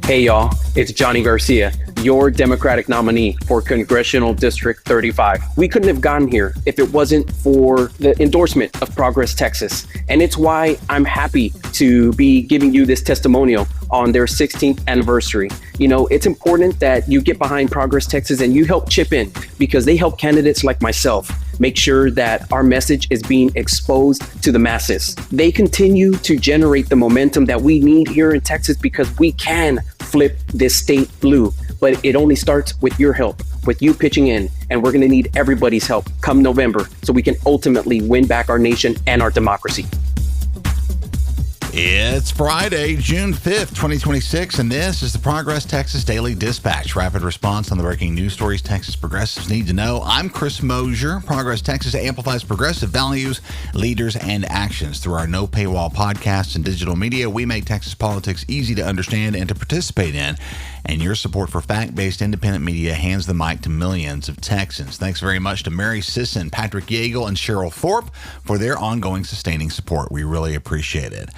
Hey y'all, it's Johnny Garcia, your Democratic nominee for Congressional District 35. We couldn't have gotten here if it wasn't for the endorsement of Progress Texas. And it's why I'm happy to be giving you this testimonial on their 16th anniversary. You know, it's important that you get behind Progress Texas and you help chip in, because they help candidates like myself make sure that our message is being exposed to the masses. They continue to generate the momentum that we need here in Texas, because we can flip this state blue. But it only starts with your help, with you pitching in, and we're gonna need everybody's help come November so we can ultimately win back our nation and our democracy. It's Friday, June 5th, 2026, and this is the Progress Texas Daily Dispatch. Rapid response on the breaking news stories Texas progressives need to know. I'm Chris Mosier. Progress Texas amplifies progressive values, leaders, and actions. Through our no paywall podcasts and digital media, we make Texas politics easy to understand and to participate in. And your support for fact-based independent media hands the mic to millions of Texans. Thanks very much to Mary Sisson, Patrick Yeagle, and Cheryl Thorpe for their ongoing sustaining support. We really appreciate it.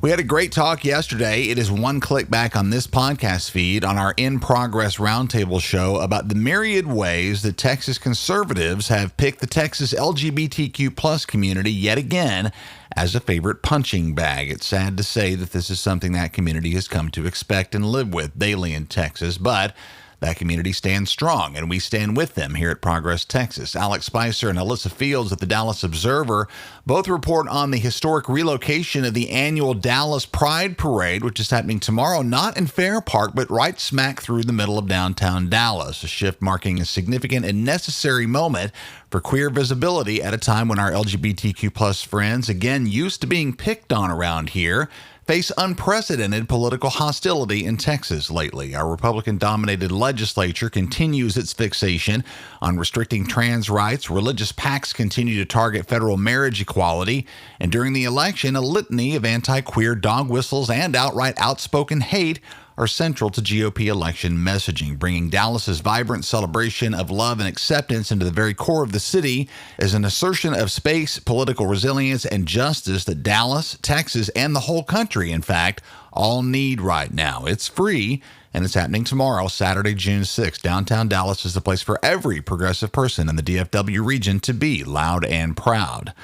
We had a great talk yesterday. It is one click back on this podcast feed on our In Progress Roundtable show about the myriad ways that Texas conservatives have picked the Texas LGBTQ plus community yet again as a favorite punching bag. It's sad to say that this is something that community has come to expect and live with daily in Texas, but that community stands strong, and we stand with them here at Progress Texas. Alex Spicer and Alyssa Fields at the Dallas Observer both report on the historic relocation of the annual Dallas Pride Parade, which is happening tomorrow, not in Fair Park, but right smack through the middle of downtown Dallas, a shift marking a significant and necessary moment for queer visibility at a time when our LGBTQ plus friends, again used to being picked on around here, face unprecedented political hostility in Texas lately. Our Republican-dominated legislature continues its fixation on restricting trans rights. Religious PACs continue to target federal marriage equality. And during the election, a litany of anti-queer dog whistles and outright outspoken hate are central to GOP election messaging. Bringing Dallas's vibrant celebration of love and acceptance into the very core of the city is an assertion of space, political resilience, and justice that Dallas, Texas, and the whole country, in fact, all need right now. It's free, and it's happening tomorrow, Saturday, June 6th. Downtown Dallas is the place for every progressive person in the DFW region to be loud and proud.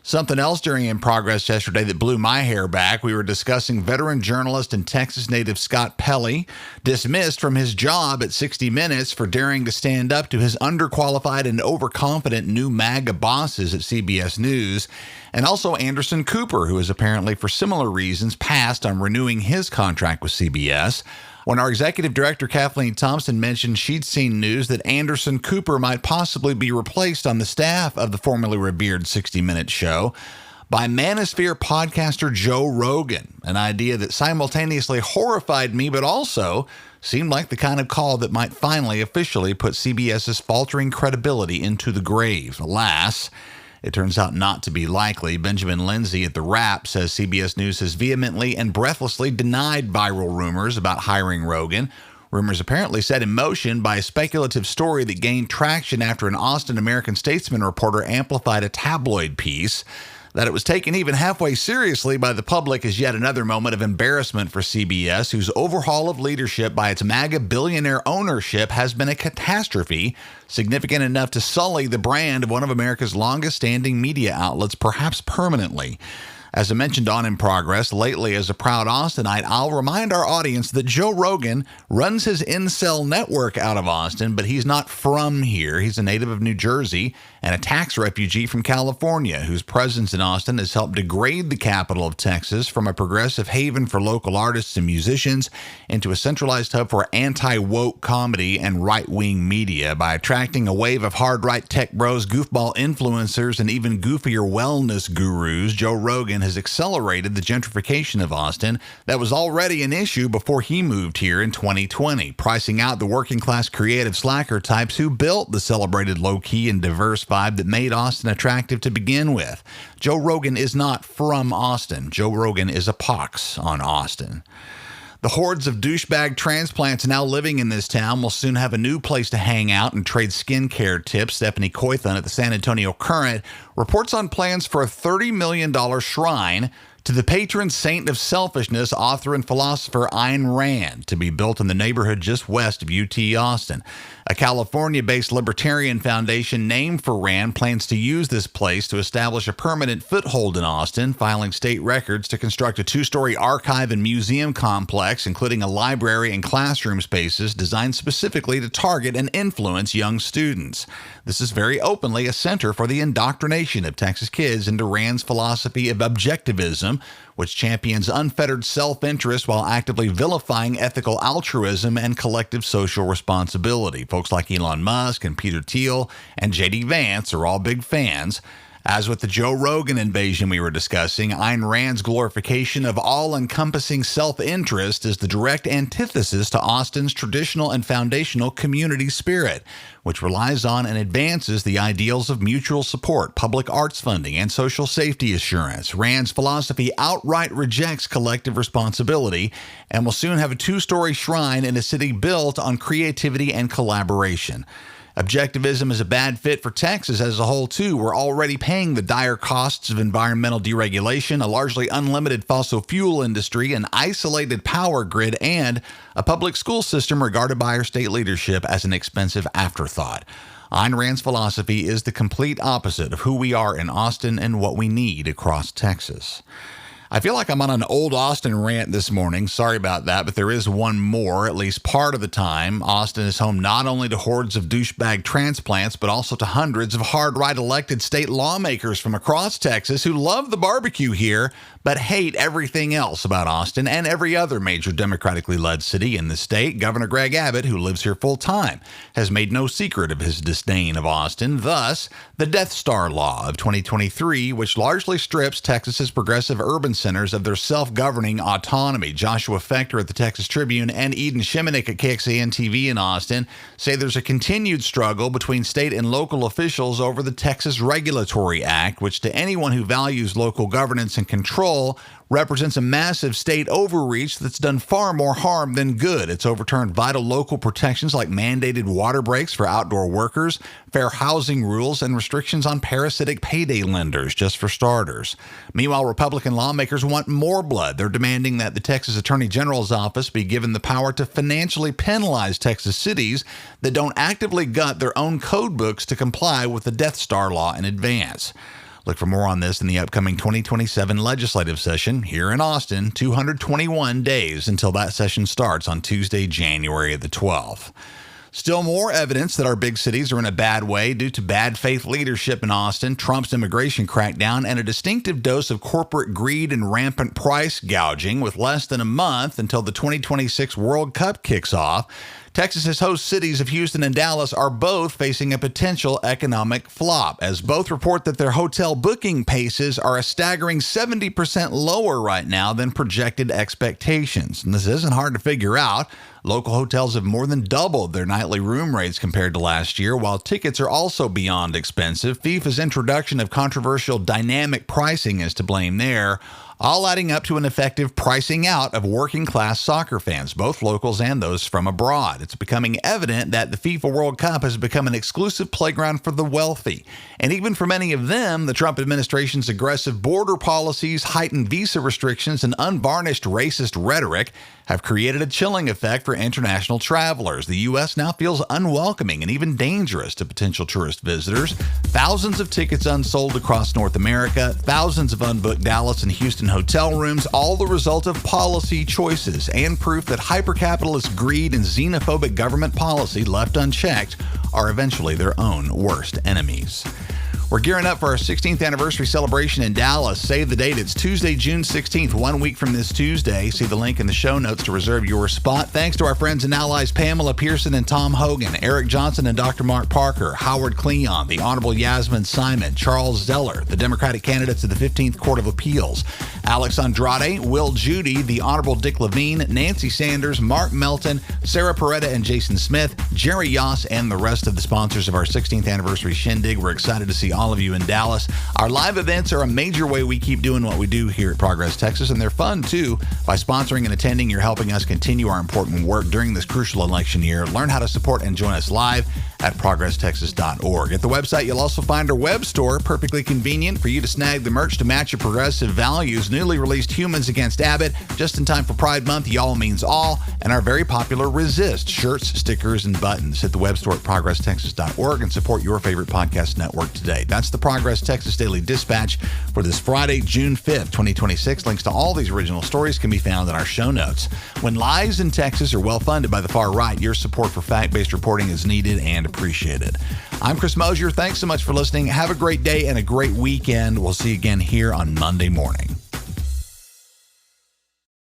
Something else during In Progress yesterday that blew my hair back. We were discussing veteran journalist and Texas native Scott Pelley, dismissed from his job at 60 Minutes for daring to stand up to his underqualified and overconfident new MAGA bosses at CBS News, and also Anderson Cooper, who is apparently for similar reasons passed on renewing his contract with CBS. When our executive director, Kathleen Thompson, mentioned she'd seen news that Anderson Cooper might possibly be replaced on the staff of the formerly revered 60 Minutes show by Manosphere podcaster Joe Rogan, an idea that simultaneously horrified me but also seemed like the kind of call that might finally officially put CBS's faltering credibility into the grave. Alas, it turns out not to be likely. Benjamin Lindsay at The Wrap says CBS News has vehemently and breathlessly denied viral rumors about hiring Rogan. Rumors apparently set in motion by a speculative story that gained traction after an Austin American-Statesman reporter amplified a tabloid piece. That it was taken even halfway seriously by the public is yet another moment of embarrassment for CBS, whose overhaul of leadership by its MAGA billionaire ownership has been a catastrophe, significant enough to sully the brand of one of America's longest-standing media outlets, perhaps permanently. As I mentioned on In Progress, lately as a proud Austinite, I'll remind our audience that Joe Rogan runs his incel network out of Austin, but he's not from here. He's a native of New Jersey and a tax refugee from California, whose presence in Austin has helped degrade the capital of Texas from a progressive haven for local artists and musicians into a centralized hub for anti-woke comedy and right-wing media by attracting a wave of hard-right tech bros, goofball influencers, and even goofier wellness gurus. Joe Rogan has accelerated the gentrification of Austin that was already an issue before he moved here in 2020, pricing out the working-class creative slacker types who built the celebrated low-key and diverse vibe that made Austin attractive to begin with. Joe Rogan is not from Austin. Joe Rogan is a pox on Austin. The hordes of douchebag transplants now living in this town will soon have a new place to hang out and trade skincare tips. Stephanie Coython at the San Antonio Current reports on plans for a $30 million shrine To the patron saint of selfishness, author and philosopher Ayn Rand, to be built in the neighborhood just west of UT Austin. A California-based libertarian foundation named for Rand plans to use this place to establish a permanent foothold in Austin, filing state records to construct a 2-story archive and museum complex, including a library and classroom spaces designed specifically to target and influence young students. This is very openly a center for the indoctrination of Texas kids into Rand's philosophy of objectivism, which champions unfettered self-interest while actively vilifying ethical altruism and collective social responsibility. Folks like Elon Musk and Peter Thiel and J.D. Vance are all big fans. As with the Joe Rogan invasion we were discussing, Ayn Rand's glorification of all-encompassing self-interest is the direct antithesis to Austin's traditional and foundational community spirit, which relies on and advances the ideals of mutual support, public arts funding, and social safety assurance. Rand's philosophy outright rejects collective responsibility and will soon have a 2-story shrine in a city built on creativity and collaboration. Objectivism is a bad fit for Texas as a whole, too. We're already paying the dire costs of environmental deregulation, a largely unlimited fossil fuel industry, an isolated power grid, and a public school system regarded by our state leadership as an expensive afterthought. Ayn Rand's philosophy is the complete opposite of who we are in Austin and what we need across Texas. I feel like I'm on an old Austin rant this morning. Sorry about that, but there is one more, at least part of the time. Austin is home not only to hordes of douchebag transplants, but also to hundreds of hard-right elected state lawmakers from across Texas who love the barbecue here, but hate everything else about Austin and every other major democratically led city in the state. Governor Greg Abbott, who lives here full-time, has made no secret of his disdain of Austin. Thus, the Death Star Law of 2023, which largely strips Texas's progressive urban centers of their self-governing autonomy. Joshua Fechter at the Texas Tribune and Eden Shimonik at KXAN-TV in Austin say there's a continued struggle between state and local officials over the Texas Regulatory Act, which to anyone who values local governance and control represents a massive state overreach that's done far more harm than good. It's overturned vital local protections like mandated water breaks for outdoor workers, fair housing rules, and restrictions on parasitic payday lenders, just for starters. Meanwhile, Republican lawmakers want more blood. They're demanding that the Texas Attorney General's office be given the power to financially penalize Texas cities that don't actively gut their own code books to comply with the Death Star Law in advance. Look for more on this in the upcoming 2027 legislative session here in Austin, 221 days until that session starts on Tuesday, January the 12th. Still more evidence that our big cities are in a bad way due to bad faith leadership in Austin, Trump's immigration crackdown, and a distinctive dose of corporate greed and rampant price gouging. With less than a month until the 2026 World Cup kicks off, Texas's host cities of Houston and Dallas are both facing a potential economic flop, as both report that their hotel booking paces are a staggering 70% lower right now than projected expectations. And this isn't hard to figure out. Local hotels have more than doubled their nightly room rates compared to last year, while tickets are also beyond expensive. FIFA's introduction of controversial dynamic pricing is to blame there, all adding up to an effective pricing out of working-class soccer fans, both locals and those from abroad. It's becoming evident that the FIFA World Cup has become an exclusive playground for the wealthy. And even for many of them, the Trump administration's aggressive border policies, heightened visa restrictions, and unvarnished racist rhetoric have created a chilling effect for international travelers. The U.S. now feels unwelcoming and even dangerous to potential tourist visitors. Thousands of tickets unsold across North America, thousands of unbooked Dallas and Houston hotel rooms, all the result of policy choices and proof that hypercapitalist greed and xenophobic government policy left unchecked are eventually their own worst enemies. We're gearing up for our 16th anniversary celebration in Dallas. Save the date. It's Tuesday, June 16th, 1 week from this Tuesday. See the link in the show notes to reserve your spot. Thanks to our friends and allies Pamela Pearson and Tom Hogan, Eric Johnson and Dr. Mark Parker, Howard Cleon, the Honorable Yasmin Simon, Charles Zeller, the Democratic candidates of the 15th Court of Appeals, Alex Andrade, Will Judy, the Honorable Dick Levine, Nancy Sanders, Mark Melton, Sarah Peretta and Jason Smith, Jerry Yoss, and the rest of the sponsors of our 16th anniversary shindig. We're excited to see all of you in Dallas. Our live events are a major way we keep doing what we do here at Progress Texas, and they're fun too. By sponsoring and attending, you're helping us continue our important work during this crucial election year. Learn how to support and join us live at progresstexas.org. At the website, you'll also find our web store, perfectly convenient for you to snag the merch to match your progressive values. Newly released Humans Against Abbott, just in time for Pride Month, Y'all Means All, and our very popular Resist shirts, stickers, and buttons. Hit the web store at progresstexas.org and support your favorite podcast network today. That's the Progress Texas Daily Dispatch for this Friday, June 5th, 2026. Links to all these original stories can be found in our show notes. When lies in Texas are well funded by the far right, your support for fact-based reporting is needed and appreciated. I'm Chris Mosier. Thanks so much for listening. Have a great day and a great weekend. We'll see you again here on Monday morning.